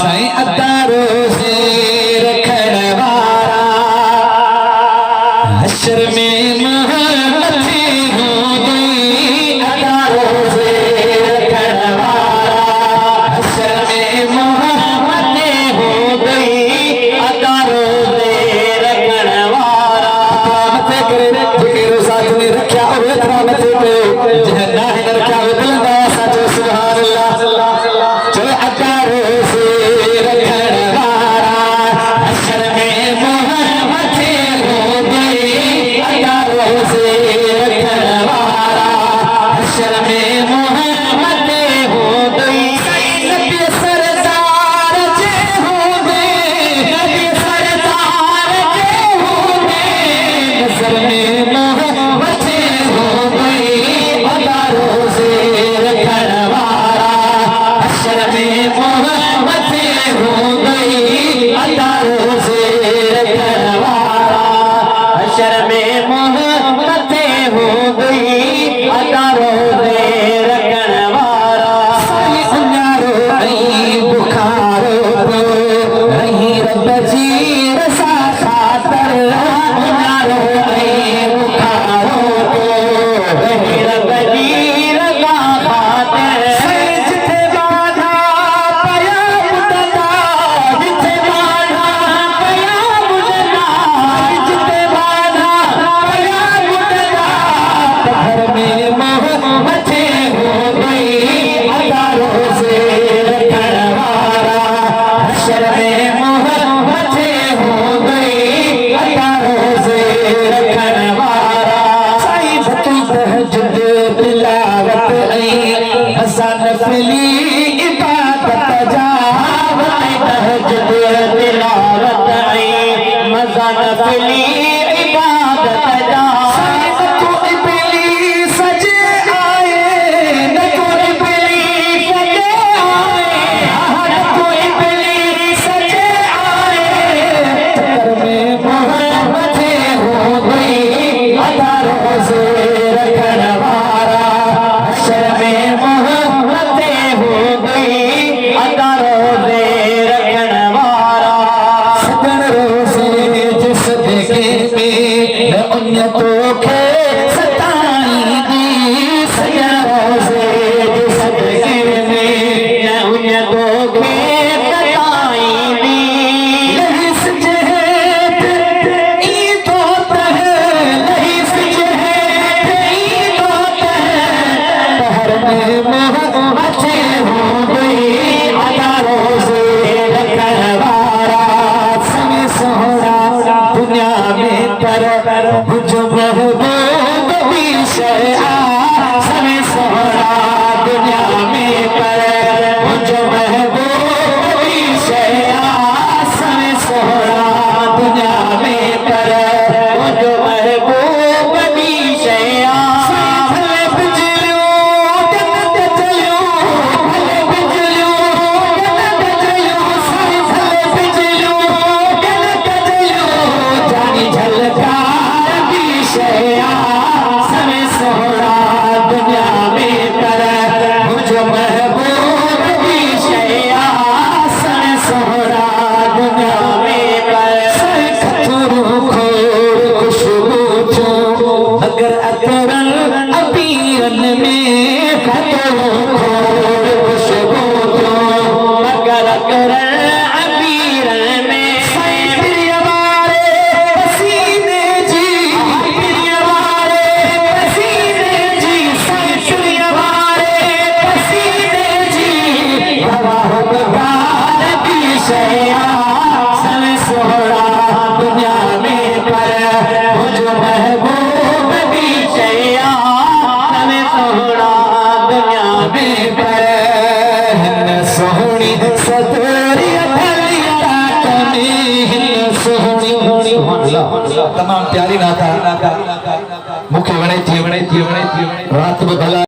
साईं अतारो से रखण वारा हशर में महमती हो गई। अतारो से रखण वारा हशर में महमती हो गई। अतारो से रखण वारा मथे करे जिक्र साथ ने रखा और मथे पे जहन्ना है रखा बुलंदा सच सुभान अल्लाह। जो अतारो से रखण वारा हशर में महमती हो गई। अतारो से रखण वारा हशर में महमती हो गई। नबी सरदार जे हो गए, नबी सरदार जे हो गए, नजर में महमती हो गई। अतारो से रखण वारा हशर में महमती हो गई। अतारो से रखण वारा हशर में महमती हो गई। अतारो से रखण वारा उन्यारो आई बुखारो तो रही रब जी रसा खातर। उन्यारो आई बुखारो तो रही रब जी रसा खातर। जिथे बाधा पया बुझदा, जिथे बाधा पया बुझदा, जिथे बाधा पया बुझदा, घर में महमती हो गई। अतारो से रखण वारा हशर में महमती हो गई। अतारो से रखण वारा साईं भतू तहज्जुद तिलावत आई मज़ा नफ़ली इबादत जा। तहज्जुद तिलावत आई मज़ा नफ़ली इबादत जा। तो इब्लीस सजे आए, न तो इब्लीस सजे आए, न तो इब्लीस सजे आए। चक्कर में महमती हो गई। अतारो से रखण वारा हशर में महमती हो गई। अतारो से रखण वारा सजन रोज़े जिस देखे में न उन तोखे सताई दी। सजन रोज़े जिस देखे में न उन तोखे सताई दी। लहिस जहेत ई तोत है, लहिस जहेत ई तोत है, पहर में महमती हो गई। अतारो से रखण वारा समय सोहरा दुनिया में पर बुझ महबूब भी शया। समय सोहरा दुनिया में पर बुझ महबूब भी शया। समय सोहरा दुनिया में पर बुझ महबूब भी शया। भले बिजलियों जन्नत चलियो, भले बिजलियों जन्नत चलियो, भले बिजलियों जन्नत चलियो, जानी झलकार भी शया। समय सोहरा दुनिया में पर मुझ महबूब भी शया। समय सोहरा दुनिया में पर खतरू खोर खुशबू जो अगर अतरल अबीरन में। खतरू खोर खुशबू जो अगर अतरल अबीरन में। प्रिय वारे पसीने जी, प्रिय वारे पसीने जी, प्रिय वारे पसीने जी, हवा बगार की शया। समय सोहरा दुनिया में पर मुझ महबूब भी शया। समय सोहरा दुनिया में पर हिन सोहनी सदरी अथलिया कमी। हिन सोहनी तमाम प्यारी नाता मुखे वणे थी रात में भला